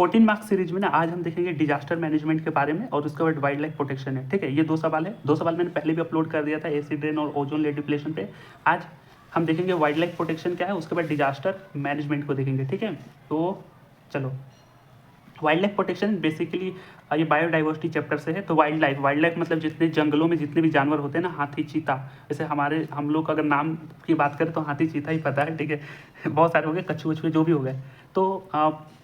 14 marks series में ना आज हम देखेंगे डिजास्टर मैनेजमेंट के बारे में और उसके बाद वाइल्ड लाइफ प्रोटेक्शन है। ठीक है, ये 2 सवाल है। 2 सवाल मैंने पहले भी अपलोड कर दिया था एसिड रेन और ओजोन लेयर डिप्लेशन पे। आज हम देखेंगे वाइल्ड लाइफ प्रोटेक्शन क्या है, उसके बाद डिजास्टर मैनेजमेंट को देखेंगे। ठीक है, तो चलो। वाइल्ड लाइफ प्रोटेक्शन बेसिकली ये बायोडाइवर्सिटी चैप्टर से है। तो वाइल्ड लाइफ मतलब जितने जंगलों में जितने भी जानवर होते हैं ना, हाथी, चीता, जैसे हम लोग अगर नाम की बात करें तो हाथी, चीता ही पता है। ठीक है, बहुत सारे हो गए, कछुए वछुए जो भी हो गए। तो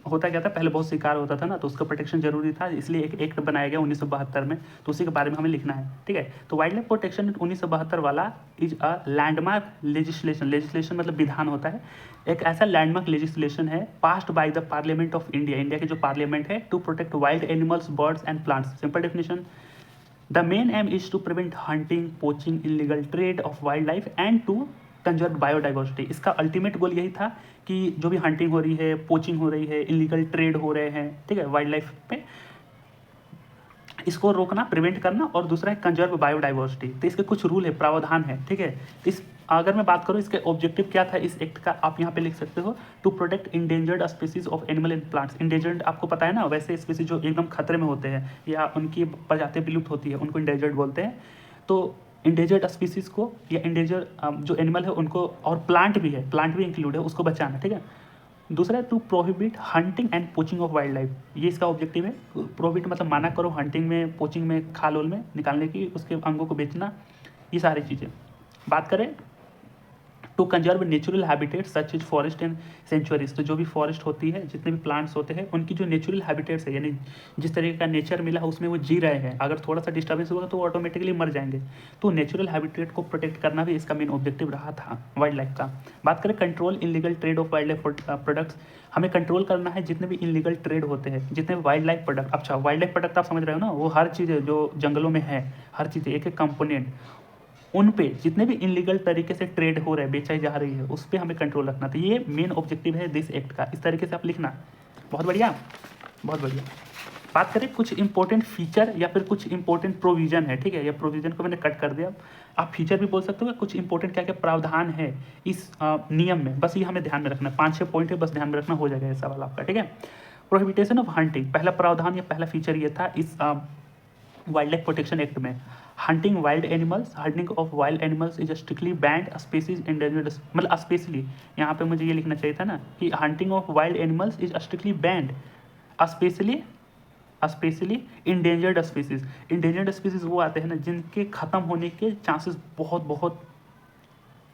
होता क्या था, पहले बहुत शिकार होता था ना, तो उसका प्रोटेक्शन जरूरी था, इसलिए एक एक्ट बनाया गया 1972 में। तो उसी के बारे में हमें लिखना है। ठीक है, तो वाइल्ड लाइफ प्रोटेक्शन 1972 वाला इज अ लैंडमार्क लेजिस्लेशन मतलब विधान होता है, एक ऐसा लैंडमार्क लेजिस्लेशन है passed by the parliament of India, India की जो पार्लियामेंट है, to protect wild animals, birds and plants. Simple definition, the main aim is to prevent hunting, poaching, illegal trade of wild life and to conserve biodiversity. इसका ultimate goal यही था कि जो भी hunting हो रही है, पोचिंग हो रही है, इलीगल ट्रेड हो रहे हैं, ठीक है, वाइल्ड लाइफ पे, इसको रोकना, प्रिवेंट करना, और दूसरा है कंजर्व बायोडाइवर्सिटी। तो इसके कुछ रूल है, प्रावधान है। ठीक है, इस अगर मैं बात करूँ इसके ऑब्जेक्टिव क्या था इस एक्ट का, आप यहाँ पे लिख सकते हो, to protect endangered species of animal and plants. Endangered आपको पता है ना, वैसे स्पीसीज जो एकदम खतरे में होते हैं या उनकी प्रजाति विलुप्त होती है, उनको इंडेंजर्ड बोलते हैं। तो इंडेंजर्ड स्पीसीज को या इंडेंजर जो एनिमल है उनको, और प्लांट भी है, प्लांट भी इंक्लूड है, उसको बचाना। ठीक है, दूसरा है to prohibit hunting and poaching of wild life, ये इसका ऑब्जेक्टिव है। प्रोहिबिट मतलब माना करो, हंटिंग में, पोचिंग में, खाल ओल में निकालने की, उसके अंगों को बेचना, ये सारी चीज़ें। बात करें to conserve natural habitats such is forest and sanctuaries, तो जो भी फॉरेस्ट होती है, जितने भी प्लांट्स होते हैं, उनकी जो नेचुरल हैबिटेट्स है, यानी जिस तरीके का नेचर मिला है उसमें वो जी रहे हैं, अगर थोड़ा सा डिस्टर्बेंस होगा तो वो ऑटोमेटिकली मर जाएंगे। तो नेचुरल हैबिटेट को प्रोटेक्ट करना भी इसका मेन ऑब्जेक्टिव रहा था वाइल्ड लाइफ का। बात करें control illegal trade of wild life products, हमें कंट्रोल करना है जितने भी इलीगल ट्रेड होते हैं, जितने भी वाइल्ड लाइफ प्रोडक्ट। अच्छा, वाइल्ड लाइफ प्रोडक्ट आप समझ रहे हो ना, वो हर चीज़ जो जंगलों में है, हर चीज़, एक एक कंपोनेंट, उन पे जितने भी इनलीगल तरीके से ट्रेड हो रहा है, बेचाई जा रही है, उस पर हमें कंट्रोल रखना। तो ये मेन ऑब्जेक्टिव है दिस एक्ट का, इस तरीके से आप लिखना। बहुत बढ़िया, बहुत बढ़िया। बात करें कुछ इंपॉर्टेंट फीचर या फिर कुछ इंपॉर्टेंट प्रोविजन है। ठीक है, ये प्रोविजन को मैंने कट कर दिया, आप फीचर भी बोल सकते हो। कुछ इंपॉर्टेंट क्या क्या प्रावधान है इस नियम में, बस ये हमें ध्यान में रखना है। 5-6 पॉइंट है, बस ध्यान में रखना, हो जाएगा ये सवाल आपका। ठीक है, प्रोहिबिटेशन ऑफ हंटिंग, पहला प्रावधान या पहला फीचर ये था इस वाइल्ड लाइफ प्रोटेक्शन एक्ट में। Hunting wild animals, hunting of wild animals is strictly band, species endangered, मतलब स्पेशली यहाँ पे मुझे ये लिखना चाहिए था ना कि hunting of wild animals is strictly band, specially specially endangered species. Endangered species वो आते हैं ना जिनके खत्म होने के चांसेस बहुत बहुत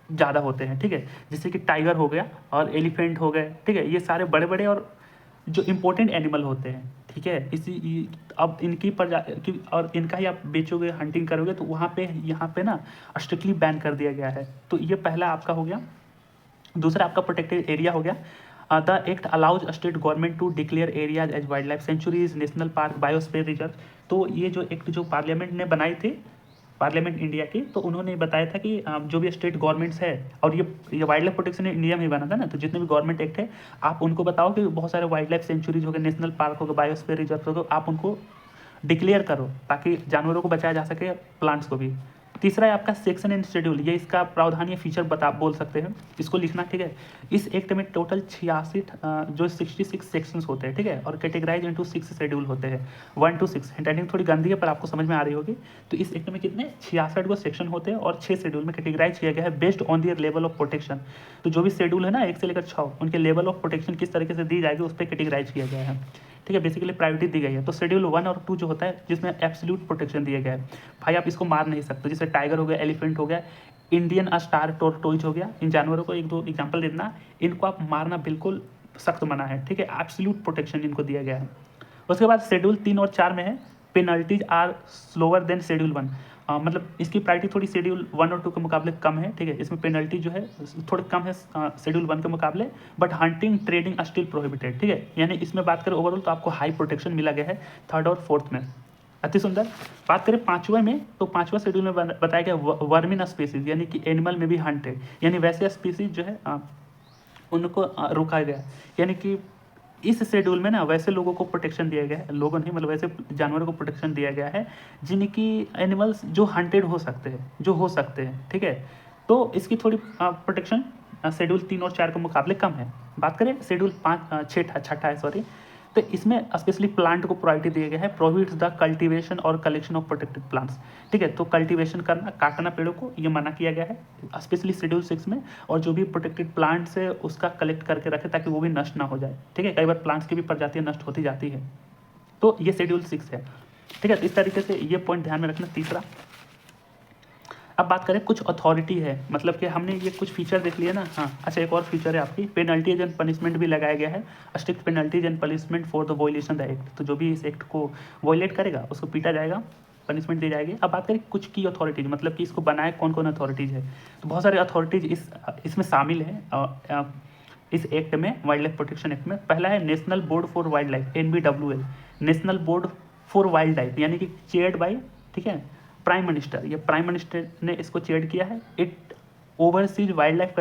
ज़्यादा होते हैं। ठीक है, जैसे कि टाइगर हो गया और एलिफेंट हो गए। ठीक है, ये सारे बड़े बड़े और जो इम्पोर्टेंट एनिमल होते हैं। ठीक है, अब इनकी प्रजाति और इनका ही आप बेचोगे, हंटिंग करोगे, तो वहाँ पे यहाँ पे ना स्ट्रिक्टली बैन कर दिया गया है। तो ये पहला आपका हो गया। दूसरा आपका प्रोटेक्टेड एरिया हो गया। The act allows state government to declare areas as wild life sanctuaries, national park, biosphere reserve. तो ये जो एक्ट जो पार्लियामेंट ने बनाई थी, पार्लियामेंट इंडिया की, तो उन्होंने बताया था कि जो भी स्टेट गवर्नमेंट्स है, और ये वाइल्ड लाइफ प्रोटेक्शन इंडिया में ही बना था ना, तो जितने भी गवर्नमेंट एक्ट है, आप उनको बताओ कि बहुत सारे वाइल्ड लाइफ सेंचुरीज हो गए, नेशनल पार्क हो गए, बायोस्फीयर रिजर्व हो गए, आप उनको डिक्लेयर करो ताकि जानवरों को बचाया जा सके, प्लांट्स को भी। तीसरा है आपका सेक्शन एंड शेड्यूल, ये इसका प्रावधान या फीचर बोल सकते हैं, इसको लिखना। ठीक है, इस एक्ट में टोटल 86 जो 66 सेक्शंस होते हैं। ठीक है, और कैटेगराइज इनटू 6 शेड्यूल होते हैं, 1 to 6। हैंडराइटिंग थोड़ी गंदी है पर आपको समझ में आ रही होगी। तो इस एक्ट में कितने 66 गो सेक्शन होते हैं और 6 शेड्यूल में कैटेगराइज किया गया है based on their level of protection. तो जो भी शेड्यूल है ना 1 से लेकर 6, उनके लेवल ऑफ प्रोटेक्शन किस तरीके से दी जाएगी उस पर कैटेगराइज किया गया है। ठीक है, बेसिकली प्रायोरिटी दी गई है। तो शेड्यूल 1 और 2 जो होता है जिसमें एब्सोल्यूट प्रोटेक्शन दिया गया है, भाई आप इसको मार नहीं सकते। जैसे टाइगर हो गया, एलिफेंट हो गया, इंडियन स्टार टोरटोइज हो गया, इन जानवरों को 1-2 एग्जाम्पल देना, इनको आप मारना बिल्कुल सख्त मना है। ठीक है, एब्सोल्यूट प्रोटेक्शन इनको दिया गया है। उसके बाद शेड्यूल 3 और 4 में है penalties are slower than schedule 1, मतलब इसकी प्रायोरिटी थोड़ी शेड्यूल 1 और 2 के मुकाबले कम है। ठीक है, इसमें पेनल्टी जो है थोड़ी कम है शेड्यूल 1 के मुकाबले, but hunting trading still prohibited. ठीक है, यानी इसमें बात करें ओवरऑल तो आपको हाई प्रोटेक्शन मिला गया है 3rd और 4th में। अति सुंदर। बात करें 5वें में, तो 5वां शेड्यूल में बताया गया वर्मिन स्पीसीज, यानी कि एनिमल में भी हंटेड, यानी वैसे स्पीसीज जो है उनको रोका गया। यानी कि इस शेड्यूल में ना वैसे लोगों को प्रोटेक्शन दिया गया है, लोगों नहीं मतलब वैसे जानवरों को प्रोटेक्शन दिया गया है जिनकी एनिमल्स जो हंटेड हो सकते हैं, जो हो सकते हैं। ठीक है, तो इसकी थोड़ी प्रोटेक्शन शेड्यूल 3 और 4 के मुकाबले कम है। बात करें शेड्यूल 5 6 छठा है सॉरी, तो इसमें स्पेशली प्लांट को प्रायोरिटी दिया गया है, प्रोहिबिट्स द कल्टीवेशन और कलेक्शन ऑफ प्रोटेक्टेड प्लांट्स। ठीक है, तो कल्टीवेशन करना, काटना पेड़ों को, ये मना किया गया है स्पेशली शेड्यूल 6 में। और जो भी प्रोटेक्टेड प्लांट्स है उसका कलेक्ट करके रखे ताकि वो भी नष्ट ना हो जाए। ठीक है, कई बार प्लांट्स की भी प्रजातियाँ नष्ट होती जाती है, तो ये शेड्यूल 6 है। ठीक है, तो इस तरीके से ये पॉइंट ध्यान में रखना। तीसरा, अब बात करें कुछ अथॉरिटी है, मतलब कि हमने ये कुछ फीचर देख लिया ना। हाँ, अच्छा, एक और फीचर है आपकी, पेनल्टीज एंड पनिशमेंट भी लगाया गया है, strict penalties and punishment for the violation the act. तो जो भी इस एक्ट को वॉयलेट करेगा उसको पीटा जाएगा, पनिशमेंट दी जाएगी। अब बात करें कुछ की अथॉरिटीज, मतलब कि इसको बनाए कौन कौन अथॉरिटीज़ है, तो बहुत सारे अथॉरिटीज़ इसमें शामिल है इस एक्ट में, वाइल्ड लाइफ प्रोटेक्शन एक्ट में। पहला है national board for wild life, NBWL, national board for wild life, यानी कि चेयर्ड बाई, ठीक है, प्राइम मिनिस्टर। ये प्राइम मिनिस्टर ने इसको चेयर किया है। It overseas wild life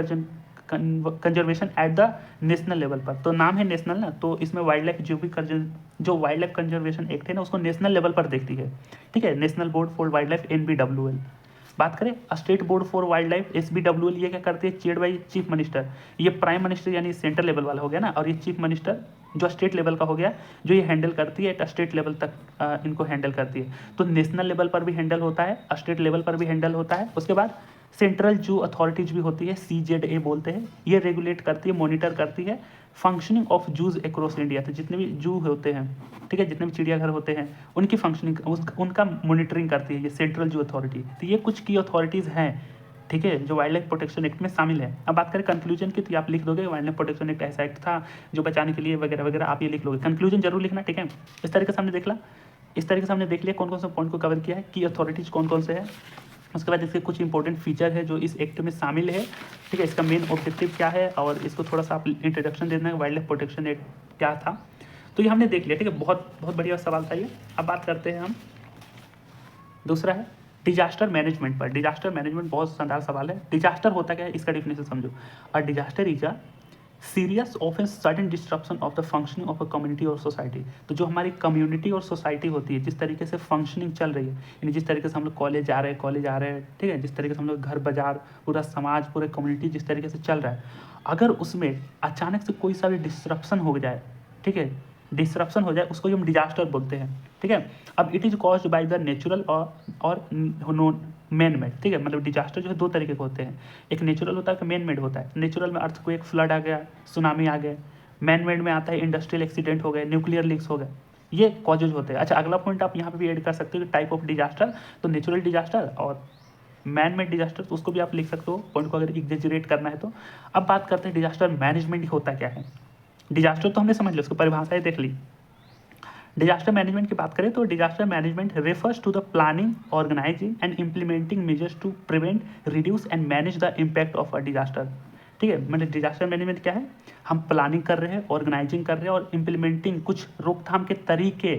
conservation at the national level पर। तो नाम है नेशनल ना, तो इसमें वाइल्ड लाइफ जो वाइल्ड लाइफ कंजर्वेशन एक्ट है ना, उसको नेशनल लेवल पर देखती है। ठीक है, national board for wild life, NBWL। बात करें state board for wild life, SBWL, ये क्या करती है, चेयर्ड बाई चीफ मिनिस्टर। ये प्राइम मिनिस्टर यानी सेंट्रल लेवल वाला हो गया ना, और ये चीफ मिनिस्टर जो स्टेट लेवल का हो गया, जो ये हैंडल करती है, स्टेट लेवल तक इनको हैंडल करती है। तो नेशनल लेवल पर भी हैंडल होता है, स्टेट लेवल पर भी हैंडल होता है। उसके बाद सेंट्रल जू अथॉरिटीज भी होती है, CZA बोलते हैं। ये रेगुलेट करती है, मॉनिटर करती है functioning of zoos across India. तो जितने भी जू होते हैं, ठीक है, जितने भी चिड़ियाघर होते हैं, उनकी फंक्शनिंग, उनका मॉनिटरिंग करती है ये सेंट्रल जू अथॉरिटी। तो ये कुछ की अथॉरिटीज़ हैं, ठीक है, जो वाइल्ड लाइफ प्रोटेक्शन एक्ट में शामिल है। अब बात करें कंक्लूजन की, तो आप लिख दोगे वाइल्ड लाइफ प्रोटेक्शन एक्ट ऐसा एक्ट था जो बचाने के लिए वगैरह वगैरह, आप ये लिख लोगे। कंक्लूजन जरूर लिखना, ठीक है। इस तरीके से हमने देख लिया कौन कौन से पॉइंट को कवर किया है, की अथॉरिटीज कौन कौन से है। उसके बाद इसके कुछ इंपॉर्टेंट फीचर है जो इस एक्ट में शामिल है। ठीक है, इसका मेन ऑब्जेक्टिव क्या है, और इसको थोड़ा सा आप इंट्रोडक्शन देना है, वाइल्ड लाइफ प्रोटेक्शन एक्ट क्या था। तो ये हमने देख लिया, ठीक है, बहुत बहुत बढ़िया सवाल था ये। अब बात करते हैं हम, दूसरा है डिजास्टर मैनेजमेंट पर। डिजास्टर मैनेजमेंट बहुत शानदार सवाल है। डिजास्टर होता क्या है, इसका डिफिनेशन समझो। A disaster is a serious of an sudden disruption of the functioning of a community और सोसाइटी। तो जो हमारी कम्युनिटी और सोसाइटी होती है, जिस तरीके से फंक्शनिंग चल रही है, यानी जिस तरीके से हम लोग कॉलेज जा रहे हैं, ठीक है, जिस तरीके से हम लोग घर बाजार, पूरा समाज, पूरे कम्युनिटी जिस तरीके से चल रहा है, अगर उसमें अचानक से कोई सा भी डिस्ट्रप्शन हो जाए, ठीक है, डिस्ट्रप्शन हो जाए, उसको हम डिजास्टर बोलते हैं। ठीक है, अब it is caused by the natural और मैन मेड। ठीक है, मतलब डिजास्टर जो है दो तरीके के होते हैं, एक नेचुरल होता है, एक मैन मेड होता है। नेचुरल में अर्थक्वेक, फ्लड आ गया, सुनामी आ गए। मैन मेड में आता है इंडस्ट्रियल एक्सीडेंट हो गए, न्यूक्लियर लीक्स हो गए, ये कॉजेज होते हैं। अच्छा, अगला पॉइंट आप यहाँ पे भी ऐड कर सकते हो, टाइप ऑफ डिजास्टर। तो नेचुरल डिजास्टर और मैन मेड डिजास्टर, तो उसको भी आप लिख सकते हो पॉइंट को अगर एग्जेजरेट करना है तो। अब बात करते हैं डिजास्टर मैनेजमेंट होता क्या है। डिजास्टर तो हमने समझ लिया, उसको परिभाषाएं देख ली। डिजास्टर मैनेजमेंट की बात करें तो disaster management refers to the planning, organising and implementing measures to prevent, reduce and manage the impact of a disaster. ठीक है, मतलब डिजास्टर मैनेजमेंट क्या है, हम प्लानिंग कर रहे हैं, ऑर्गेनाइजिंग कर रहे हैं और इम्प्लीमेंटिंग कुछ रोकथाम के तरीके,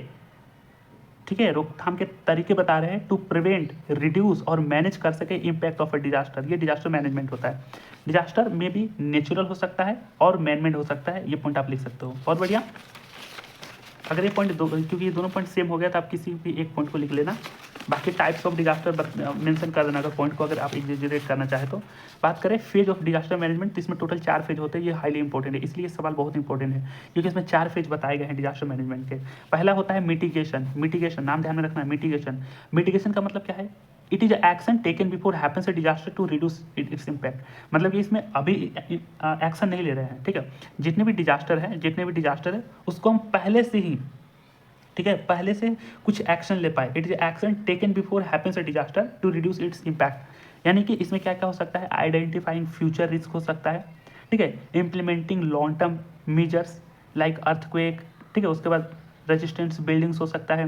ठीक है, रोकथाम के तरीके बता रहे हैं टू प्रिवेंट, रिड्यूस और मैनेज कर सके इम्पैक्ट ऑफ अ डिजास्टर। ये डिजास्टर मैनेजमेंट होता है। डिजास्टर में भी नेचुरल हो सकता है और मैन मेड हो सकता है, ये पॉइंट आप लिख सकते हो। बहुत बढ़िया। अगर ये पॉइंट क्योंकि ये दोनों पॉइंट सेम हो गया तो आप किसी भी एक पॉइंट को लिख लेना, बाकी टाइप्स ऑफ डिजास्टर मेंशन कर देना अगर पॉइंट को अगर आप एग्जेजरेट करना चाहे तो। बात करें फेज ऑफ डिजास्टर मैनेजमेंट, तो इसमें टोटल 4 फेज होते हैं। ये हाईली इंपॉर्टेंट है, इसलिए सवाल बहुत इंपॉर्टेंट है क्योंकि इसमें 4 फेज बताए गए हैं डिजास्टर मैनेजमेंट के। पहला होता है मिटिगेशन। मिटिगेशन नाम ध्यान में रखना है, मिटिगेशन। मिटिगेशन का मतलब क्या है, it is action taken before happens a disaster to reduce its impact. मतलब कि इसमें अभी एक्शन नहीं ले रहे हैं, ठीक है, जितने भी डिजास्टर है उसको हम पहले से ही, ठीक है, पहले से कुछ एक्शन ले पाए। It is action taken before happens a disaster to reduce its impact. यानी कि इसमें क्या क्या हो सकता है, आइडेंटिफाइंग फ्यूचर रिस्क हो सकता है, ठीक है, implementing long term measures like earthquake, ठीक है, उसके बाद रेजिस्टेंस बिल्डिंग्स हो सकता है,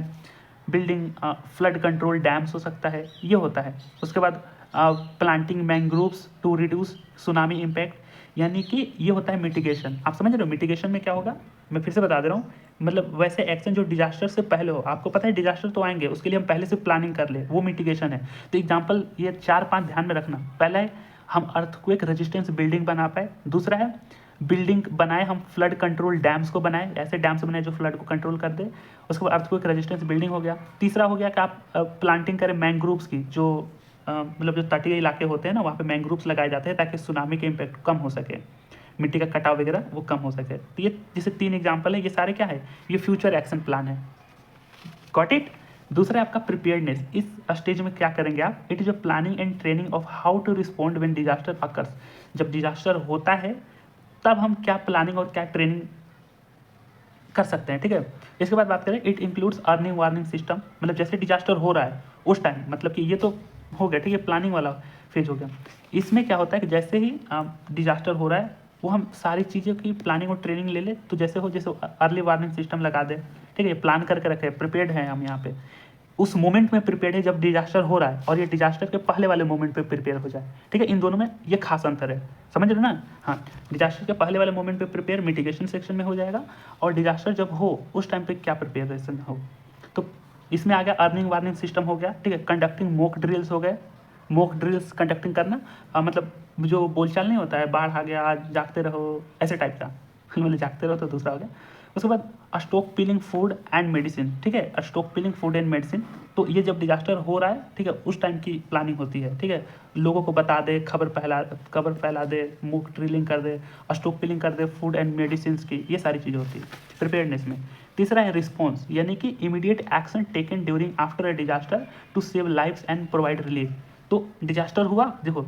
बिल्डिंग फ्लड कंट्रोल डैम्स हो सकता है, ये होता है। उसके बाद planting mangroves to reduce tsunami impact, यानी कि ये होता है मिटिगेशन। आप समझ रहे हो मिटिगेशन में क्या होगा, मैं फिर से बता दे रहा हूँ, मतलब वैसे एक्शन जो डिजास्टर से पहले हो, आपको पता है डिजास्टर तो आएंगे, उसके लिए हम पहले से प्लानिंग कर ले, वो मिटिगेशन है। तो एग्जांपल ये 4-5 ध्यान में रखना। पहला है हम अर्थक्वेक रेजिस्टेंस बिल्डिंग बना पाए। दूसरा है बिल्डिंग बनाए हम फ्लड कंट्रोल डैम्स को बनाए, ऐसे डैम्स बनाए जो फ्लड को कंट्रोल कर दे। उसके बाद अर्थक्वेक रेजिस्टेंस बिल्डिंग हो गया। तीसरा हो गया कि आप प्लांटिंग करें मैंग्रोव्स की, जो मतलब जो तटीय इलाके होते हैं ना, वहाँ पे मैंग्रोव्स लगाए जाते हैं ताकि सुनामी के इम्पैक्ट कम हो सके। मिट्टी का कटाव वगैरह वो कम हो सके। तो ये जैसे 3 एग्जाम्पल है, ये सारे क्या है, ये फ्यूचर एक्शन प्लान है। Got it. दूसरा है आपका प्रिपेयर्डनेस। इस स्टेज में क्या करेंगे आप, it is a planning and training of how to respond when disaster occurs. जब डिजास्टर होता है तब हम क्या प्लानिंग और क्या ट्रेनिंग कर सकते हैं, ठीक है। इसके बाद बात करें, it includes earning warning system, मतलब जैसे डिजास्टर हो रहा है उस टाइम, मतलब कि ये तो हो गया, ठीक है, प्लानिंग वाला फेज हो गया। इसमें क्या होता है कि जैसे ही डिजास्टर हो रहा है वो हम सारी चीज़ों की प्लानिंग और ट्रेनिंग ले ले, तो जैसे अर्ली वार्निंग सिस्टम लगा दे, ठीक है, प्लान करके रखे, प्रिपेयर्ड हैं हम यहाँ पे, उस मोमेंट में प्रिपेयर्ड है जब डिजास्टर हो रहा है, और ये डिजास्टर के पहले वाले मोमेंट पे प्रिपेयर हो जाए, ठीक है। इन दोनों में ये खास अंतर है, समझ रहे हो ना। हाँ, डिजास्टर के पहले वाले मोमेंट पे प्रिपेयर मिटिगेशन सेक्शन में हो जाएगा, और डिजास्टर जब हो उस टाइम पे क्या प्रिपेयरेशन हो। तो इसमें आ गया अर्निंग वार्निंग सिस्टम हो गया, ठीक है, कंडक्टिंग मॉक ड्रिल्स हो गए, मॉक ड्रिल्स कंडक्टिंग करना, मतलब जो बोलचाल नहीं होता है, बाढ़ आ गया आज जागते रहो, ऐसे टाइप का मतलब जागते रहो तो दूसरा हो गया। उसके बाद स्टॉक पिलिंग फूड एंड मेडिसिन, ठीक है, स्टॉक पिलिंग फूड एंड मेडिसिन। तो ये जब डिजास्टर हो रहा है, ठीक है, उस टाइम की प्लानिंग होती है, ठीक है, लोगों को बता दे, खबर फैला दे, मूक ड्रिलिंग कर दे, स्टॉक पिलिंग कर दे, फूड एंड मेडिसिन की, ये सारी चीज़ें होती है प्रिपेयर्डनेस में। तीसरा है रिस्पॉन्स, यानी कि immediate action taken during after a disaster to save lives and provide relief. तो डिजास्टर हुआ, देखो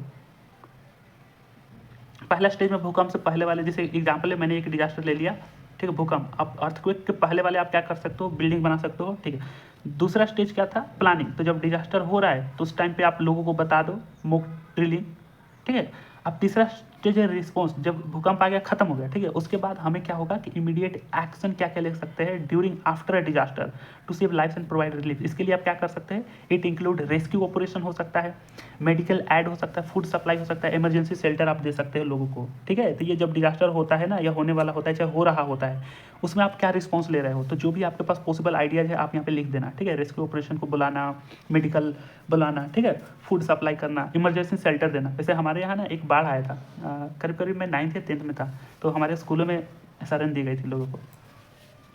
पहला स्टेज में भूकंप से पहले वाले, जैसे एग्जाम्पल है, मैंने एक डिजास्टर ले लिया, ठीक है, भूकंप। अब अर्थक्वेक के पहले वाले आप क्या कर सकते हो, बिल्डिंग बना सकते हो, ठीक है। दूसरा स्टेज क्या था, प्लानिंग। तो जब डिजास्टर हो रहा है तो उस टाइम पे आप लोगों को बता दो, मॉक ड्रिलिंग, ठीक है। अब तीसरा स्टेज है रिस्पॉन्स, जब भूकंप आ गया, खत्म हो गया, ठीक है, उसके बाद हमें क्या होगा कि इमीडिएट एक्शन क्या क्या ले सकते हैं during after a disaster to save life and provide relief. इसके लिए आप क्या कर सकते हैं, इट इंक्लूड रेस्क्यू ऑपरेशन हो सकता है, मेडिकल एड हो सकता है, फूड सप्लाई हो सकता है, इमरजेंसी शेल्टर आप दे सकते हैं लोगों को, ठीक है। तो ये जब डिजास्टर होता है ना, या होने वाला होता है, चाहे हो रहा होता है, उसमें आप क्या रिस्पॉन्स ले रहे हो, तो जो भी आपके पास पॉसिबल आइडियाज है आप यहाँ पे लिख देना, ठीक है। रेस्क्यू ऑपरेशन को बुलाना, मेडिकल बुलाना, ठीक है, फूड सप्लाई करना, इमरजेंसी शेल्टर देना। जैसे हमारे यहाँ ना एक बाढ़ आया था, करीब करीब मैं 9th या 10th में था, तो हमारे स्कूलों में सरण दी गई थी लोगों को।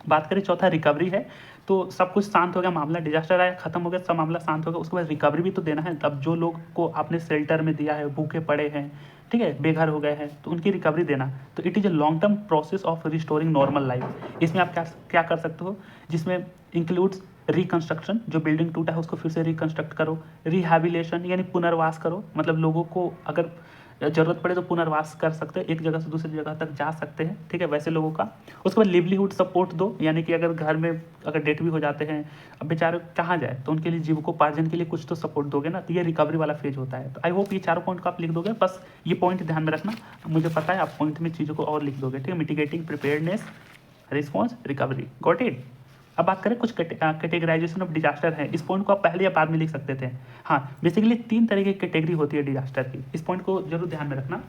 बात करें चौथा रिकवरी है, तो सब कुछ शांत हो गया, मामला डिजास्टर आया, खत्म हो गया, सब मामला शांत हो गया, उसके बाद रिकवरी भी तो देना है। अब जो लोग को आपने शेल्टर में दिया है, भूखे पड़े हैं, ठीक है, बेघर हो गए हैं, तो उनकी रिकवरी देना। तो it is a long term process of restoring normal life. इसमें आप क्या क्या कर सकते हो, जिसमें इंक्लूड्स रिकंस्ट्रक्शन, जो बिल्डिंग टूटा है उसको फिर से रिकंस्ट्रक्ट करो, रिहैबिलेशन यानी पुनर्वास करो, मतलब लोगों को अगर जरूरत पड़े तो पुनर्वास कर सकते हैं, एक जगह से दूसरी जगह तक जा सकते हैं, ठीक है, वैसे लोगों का। उसके बाद लिवलीहुड सपोर्ट दो, यानी कि अगर घर में अगर डेथ भी हो जाते हैं, अब बेचारे कहाँ जाए, तो उनके लिए जीविकोपार्जन के लिए कुछ तो सपोर्ट दोगे ना, तो ये रिकवरी वाला फेज होता है। तो आई होप ये चारों पॉइंट को आप लिख दोगे, बस ये पॉइंट ध्यान में रखना, मुझे पता है आप पॉइंट में चीज़ों को और लिख दोगे, ठीक है। Mitigating, preparedness, response, recovery, got it. अब बात करें कुछ कैटेगराइजेशन ऑफ डिजास्टर है, इस पॉइंट को आप पहले या बाद में लिख सकते थे। हाँ, बेसिकली 3 तरह की कैटेगरी होती है डिजास्टर की, इस पॉइंट को जरूर ध्यान में रखना।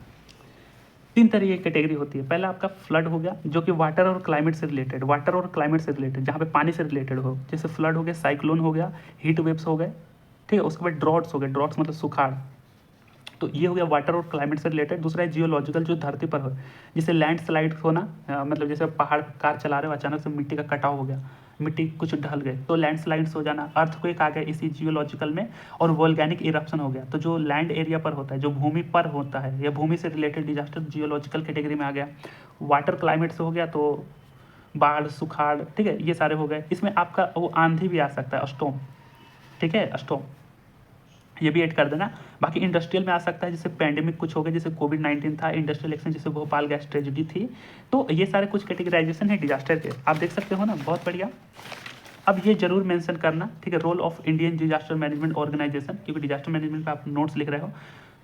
3 तरह की कैटेगरी होती है। पहला आपका फ्लड हो गया, जो कि वाटर और क्लाइमेट से रिलेटेड, वाटर और क्लाइमेट से रिलेटेड, जहाँ पे पानी से रिलेटेड हो, जैसे फ्लड हो गया, साइक्लोन हो गया, हीट वेव्स हो गए, ठीक है। उसके बाद ड्रॉट्स हो गए, ड्रॉट्स मतलब सुखाड़, तो ये हो गया वाटर और क्लाइमेट से रिलेटेड। दूसरा है जियोलॉजिकल, जो धरती पर हो, जैसे लैंडस्लाइड होना, मतलब जैसे पहाड़ कार चला रहे हो, अचानक से मिट्टी का कटाव हो गया, मिट्टी कुछ ढल गए, तो लैंडस्लाइड्स हो जाना। अर्थक्वेक आ गया इसी जियोलॉजिकल में, और वोल्केनिक इरप्शन हो गया, तो जो लैंड एरिया पर होता है, जो भूमि पर होता है, या भूमि से रिलेटेड डिजास्टर जियोलॉजिकल कैटेगरी में आ गया। वाटर क्लाइमेट से हो गया तो बाढ़, सुखाड़, ठीक है, ये सारे हो गए। इसमें आपका वो आंधी भी आ सकता है, स्टॉर्म, ठीक है, स्टॉर्म, ये भी ऐड कर देना। बाकी इंडस्ट्रियल में आ सकता है, जैसे पैंडेमिक कुछ हो गया, जैसे कोविड-19 था, इंडस्ट्रियल एक्शन जैसे भोपाल गैस ट्रेजेडी थी। तो ये सारे कुछ कैटेगराइजेशन है डिजास्टर के, आप देख सकते हो ना, बहुत बढ़िया। अब ये जरूर मेंशन करना, ठीक है, role of Indian disaster management organisation, क्योंकि डिजास्टर मैनेजमेंट पे आप नोट्स लिख रहे हो।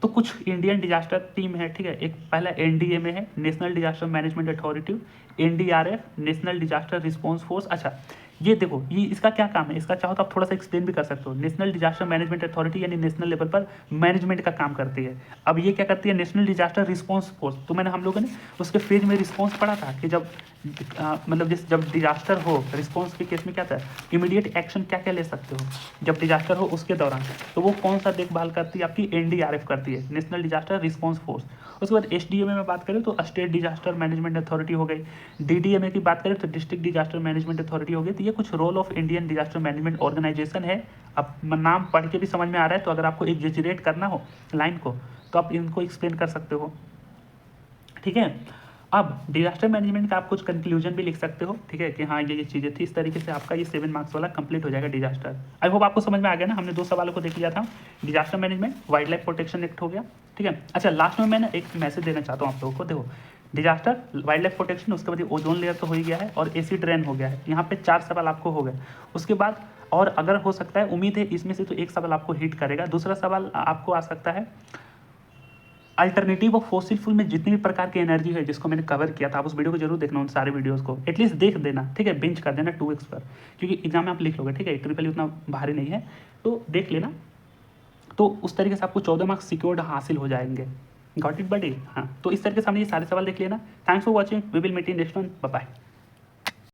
तो कुछ इंडियन डिजास्टर टीम है, ठीक है, एक पहला एनडीए में है, national disaster management authority, NDRF, national disaster response force. अच्छा, ये देखो, ये इसका क्या काम है, इसका चाहो तो आप थोड़ा सा एक्सप्लेन भी कर सकते हो। नेशनल डिजास्टर मैनेजमेंट अथॉरिटी यानी नेशनल लेवल पर मैनेजमेंट का काम करती है। अब ये क्या करती है, नेशनल डिजास्टर रिस्पॉन्स फोर्स। तो मैंने हम लोगों ने उसके फेज में रिस्पॉन्स पढ़ा था कि जब मतलब जब डिजास्टर हो, रिस्पॉन्स के केस में क्या था, इमीडिएट एक्शन क्या क्या ले सकते हो जब डिजास्टर हो उसके दौरान, तो वो कौन सा देखभाल करती है, आपकी एनडीआरएफ करती है, नेशनल डिजास्टर रिस्पॉन्स फोर्स। उसके बाद एसडीएमए में बात करें तो स्टेट डिजास्टर मैनेजमेंट अथॉरिटी हो गई, डीडीएमए की बात करें तो डिस्ट्रिक्ट डिजास्टर मैनेजमेंट अथॉरिटी हो गई। तो ये कुछ role of Indian disaster management organisation है। अब नाम पढ़ के भी समझ में आ रहा है, तो अगर आपको एग्जेजरेट करना हो लाइन को तो आप इनको एक्सप्लेन कर सकते हो, ठीक है। अब डिजास्टर मैनेजमेंट का आप कुछ कंक्लूजन भी लिख सकते हो, ठीक है, कि हाँ ये चीज़ें थी। इस तरीके से आपका ये 7 मार्क्स वाला कंप्लीट हो जाएगा डिजास्टर। आई होप आपको समझ में आ गया ना। हमने 2 सवालों को देख लिया था, disaster management, wild life protection act हो गया, ठीक है। अच्छा, लास्ट में मैं ना एक मैसेज देना चाहता हूँ आप लोगों को। देखो, डिजास्टर, वाइल्ड लाइफ प्रोटेक्शन, उसके बाद ओजोन लेयर तो हो ही गया है और एसिड रेन हो गया है। यहाँ पे 4 सवाल आपको हो गए। उसके बाद और अगर हो सकता है, उम्मीद है इसमें से तो एक सवाल आपको हिट करेगा। दूसरा सवाल आपको आ सकता है, अल्टरनेटिव ऑफ फोसिल फ्यूल में जितनी भी प्रकार की एनर्जी है जिसको मैंने कवर किया था, आप उस वीडियो को जरूर देखना, उन सारे वीडियोस को एटलीस्ट देख देना, ठीक है, बेंच कर देना 2x पर, क्योंकि एग्जाम में आप लिख लोगे, ठीक है। ट्रिपल उतना भारी नहीं है, तो देख लेना। तो उस तरीके से आपको 14 मार्क्स सिक्योर्ड हासिल हो जाएंगे। गॉट इट बडी? हाँ, तो इस तरीके से हमने ये सारे सवाल देख लेना। Thanks for watching, we will meet in next one, bye bye.